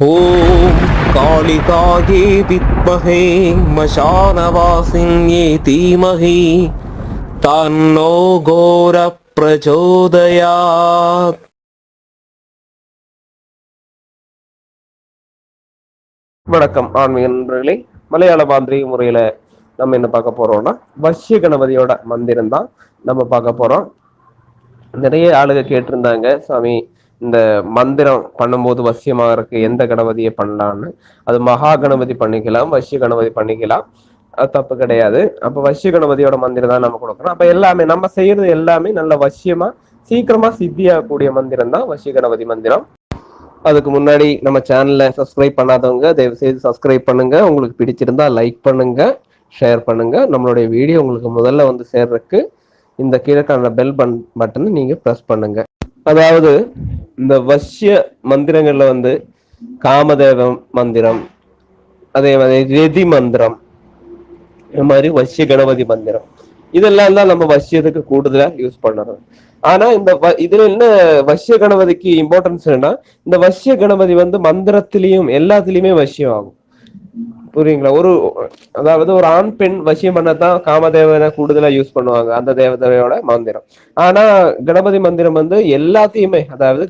ஓம் காளிகாயே வித்மஹே மசானவாசின்யே தீமஹி தன்னோ கோர பிரச்சோதயாத். வணக்கம் ஆன்மீக நண்பர்களே. மலையாள மாந்திரிக முறையில நம்ம என்ன பார்க்க போறோம்னா வசிய கணபதியோட மந்திரம் தான் நம்ம பார்க்க போறோம். நிறைய ஆளுங்க கேட்டிருந்தாங்க, சாமி இந்த மந்திரம் பண்ணும்போது வசியமாக இருக்கு, எந்த கணபதியை பண்ணலாம்னு. அது மகா கணபதி பண்ணிக்கலாம், வசிய கணபதி பண்ணிக்கலாம், அது தப்பு கிடையாது. அப்ப வசிய கணபதியோட மந்திரம் தான் நம்ம கொடுக்குறோம். அப்ப எல்லாமே நம்ம செய்யறது எல்லாமே நல்ல வசியமா சீக்கிரமா சித்தியாகக்கூடிய மந்திரம் தான் வசிய கணபதி மந்திரம். அதுக்கு முன்னாடி நம்ம சேனலை சப்ஸ்கிரைப் பண்ணாதவங்க தயவு செய்து சப்ஸ்கிரைப் பண்ணுங்க. உங்களுக்கு பிடிச்சிருந்தா லைக் பண்ணுங்க, ஷேர் பண்ணுங்க. நம்மளுடைய வீடியோ உங்களுக்கு முதல்ல வந்து சேர்றதுக்கு இந்த கீழக்கான பெல் பட்டனை நீங்க ப்ரெஸ் பண்ணுங்க. அதாவது இந்த வசிய மந்திரங்கள்ல வந்து காமதேவ மந்திரம், அதே மாதிரி ரெதி மந்திரம், இந்த மாதிரி வசிய கணபதி மந்திரம், இதெல்லாம் தான் நம்ம வசியத்துக்கு கூடுதலா யூஸ் பண்ணணும். ஆனா இந்த இதுல என்ன வசிய கணபதிக்கு இம்பார்ட்டன்ஸ் என்னன்னா, இந்த வசிய கணபதி வந்து மந்திரத்திலையும் எல்லாத்திலயுமே வசியம் ஆகும். புரியுங்களா? அதாவது ஒரு ஆண் பெண் வசியம் பண்ணதான் காமதேவனை கூடுதலா யூஸ் பண்ணுவாங்க, அந்த தேவதையோட மந்திரம். ஆனா கணபதி மந்திரம் வந்து எல்லாத்தையுமே, அதாவது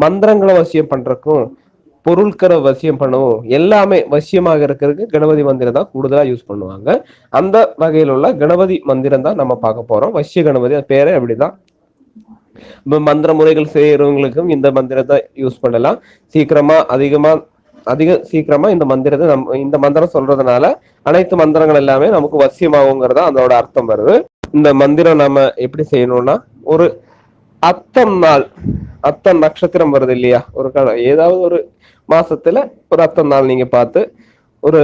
மந்திரங்களை வசியம் பண்றதுக்கும் பொருட்களை வசியம் பண்ணவும் எல்லாமே வசியமாக இருக்கிறதுக்கு கணபதி மந்திரம் தான் கூடுதலா யூஸ் பண்ணுவாங்க. அந்த வகையில் உள்ள கணபதி மந்திரம் தான் நம்ம பார்க்க போறோம். வசிய கணபதி பேரே அப்படிதான். மந்திர முறைகள் செய்யறவங்களுக்கும் இந்த மந்திரத்தை யூஸ் பண்ணலாம். சீக்கிரமா இந்த மந்திரத்தை இந்த மந்திரம் சொல்றதுனால அனைத்து மந்திரங்கள் எல்லாமே நமக்கு வசியமாகுங்கிறதா அதோட அர்த்தம் வருது. இந்த மந்திரம் நம்ம எப்படி செய்யணும்னா, ஒரு அத்தம் நாள், அத்தம் நட்சத்திரம் வருது இல்லையா, ஏதாவது ஒரு மாசத்துல ஒரு அத்தம் நாள் நீங்க பார்த்து ஒரு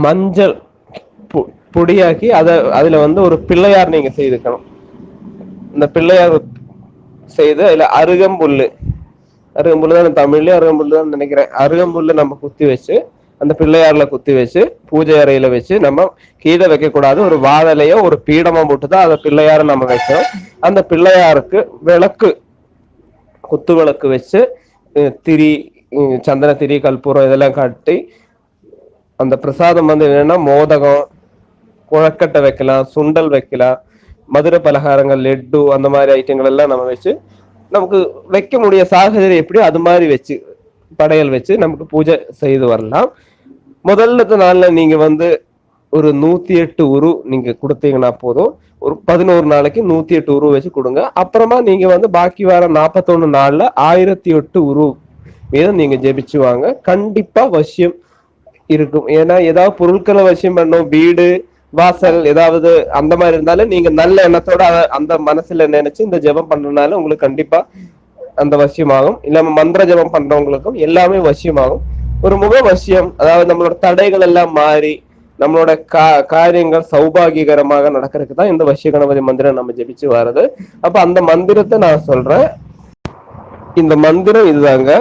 மஞ்சள் பொடியாக்கி அதுல வந்து ஒரு பிள்ளையார் நீங்க செய்துக்கணும். இந்த பிள்ளையார் செய்து அதுல அருகம்புல்லு தான் தமிழ்லயே அருகம்புல்லு தான் நினைக்கிறேன், அருகம்புல்லு நம்ம குத்தி வச்சு அந்த பிள்ளையார்ல குத்தி வச்சு பூஜை அறையில வச்சு, நம்ம கீழே வைக்க கூடாது, ஒரு வாழலையோ ஒரு பீடமா போட்டுதான் அந்த பிள்ளையார நம்ம வைக்கிறோம். அந்த பிள்ளையாருக்கு விளக்கு, குத்து விளக்கு வச்சு திரி, சந்தன திரி, கற்பூரம் இதெல்லாம் காட்டி, அந்த பிரசாதம் வந்து என்னன்னா மோதகம், குழக்கட்டை வைக்கலாம், சுண்டல் வைக்கலாம், மதுரை பலகாரங்கள், லெட்டு, அந்த மாதிரி ஐட்டங்கள் எல்லாம் நம்ம வச்சு, நமக்கு வைக்க முடிய சாகஜம் எப்படியோ அது மாதிரி வச்சு படையல் வச்சு நமக்கு பூஜை செய்து வரலாம். முதல்ல நாள்ல நீங்க வந்து ஒரு 108 உரு நீங்க கொடுத்தீங்கன்னா போதும். ஒரு 11 நாளைக்கு 108 உரு வச்சு கொடுங்க. அப்புறமா நீங்க வந்து பாக்கி வர 41 நாள்ல 1008 உரு மீதும் நீங்க ஜெபிச்சுவாங்க. கண்டிப்பா வசியம் இருக்கும். ஏன்னா ஏதாவது பொருட்களை வசியம் பண்ணும், வீடு வாசல் ஏதாவது அந்த மாதிரி இருந்தாலும் நீங்க நல்ல எண்ணத்தோட அந்த மனசுல நினைச்சு இந்த ஜெபம் பண்றதுனால உங்களுக்கு கண்டிப்பா அந்த வசியமாகும். இல்லாம மந்திர ஜெபம் பண்றவங்களுக்கும் எல்லாமே வசியமாகும். ஒரு முக வசியம், அதாவது நம்மளோட தடைகள் எல்லாம் மாறி நம்மளோட காரியங்கள் சௌபாகியகரமாக நடக்கிறதுக்கு தான் இந்த வசிய கணபதி மந்திரம் நம்ம ஜெபிச்சு வர்றது. அப்ப அந்த மந்திரத்தை நான் சொல்றேன். இந்த மந்திரம் இதுதாங்க.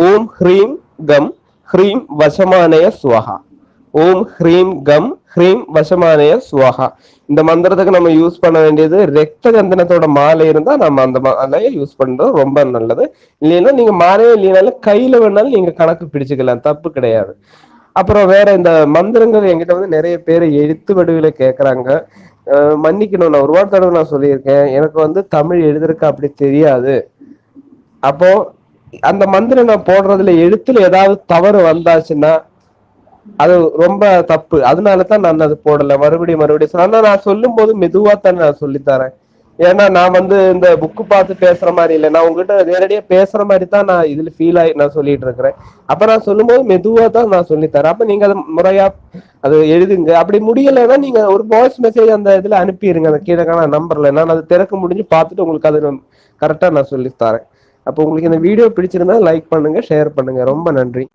ஓம் ஹ்ரீம் கம் ஹ்ரீம் வசமானய சுவஹா. ஓம் ஹ்ரீம் கம் ஹ்ரீம் வசமானய சுவஹா. இந்த மந்திரத்துக்கு நம்ம யூஸ் பண்ண வேண்டியது ரத்த கந்தனத்தோட மாலை இருந்தா நம்ம அந்த மாலையை யூஸ் பண்றது ரொம்ப நல்லது. இல்லைன்னா நீங்க மாலையே இல்லைனாலும் கையில வேணாலும் நீங்க கணக்கு பிடிச்சுக்கலாம், தப்பு கிடையாது. அப்புறம் வேற இந்த மந்திரங்கள் என்கிட்ட வந்து நிறைய பேர் எழுத்து வடிவில கேட்கறாங்க. மன்னிக்கணும், நான் ஒருவாறு தடவை நான் சொல்லியிருக்கேன், எனக்கு வந்து தமிழ் எழுதுறதுக்கு அப்படி தெரியாது. அப்போ அந்த மந்திரம் நான் போடுறதுல எழுத்துல ஏதாவது தவறு வந்தாச்சுன்னா அது ரொம்ப தப்பு. அதனாலதான் நான் அது போடல. மறுபடியும் ஆனா நான் சொல்லும் போது மெதுவா தானே நான் சொல்லித்தரேன். ஏன்னா நான் வந்து இந்த புக்கு பார்த்து பேசுற மாதிரி இல்லை, நான் உங்ககிட்ட நேரடியா பேசுற மாதிரி தான் நான் இதுல ஃபீல் ஆகி நான் சொல்லிட்டு இருக்கிறேன். அப்ப நான் சொல்லும் போது மெதுவா தான் நான் சொல்லித்தரேன். அப்ப நீங்க அதை முறையா அது எழுதுங்க. அப்படி முடியலைன்னா நீங்க ஒரு வாய்ஸ் மெசேஜ் அந்த இதுல அனுப்பிடுங்க, அந்த கீழக்கான நம்பர்ல. நான் அது திறக்க முடிஞ்சு பார்த்துட்டு உங்களுக்கு அது கரெக்டா நான் சொல்லித்தரேன். அப்போ உங்களுக்கு இந்த வீடியோ பிடிச்சிருந்தா லைக் பண்ணுங்க, ஷேர் பண்ணுங்க. ரொம்ப நன்றி.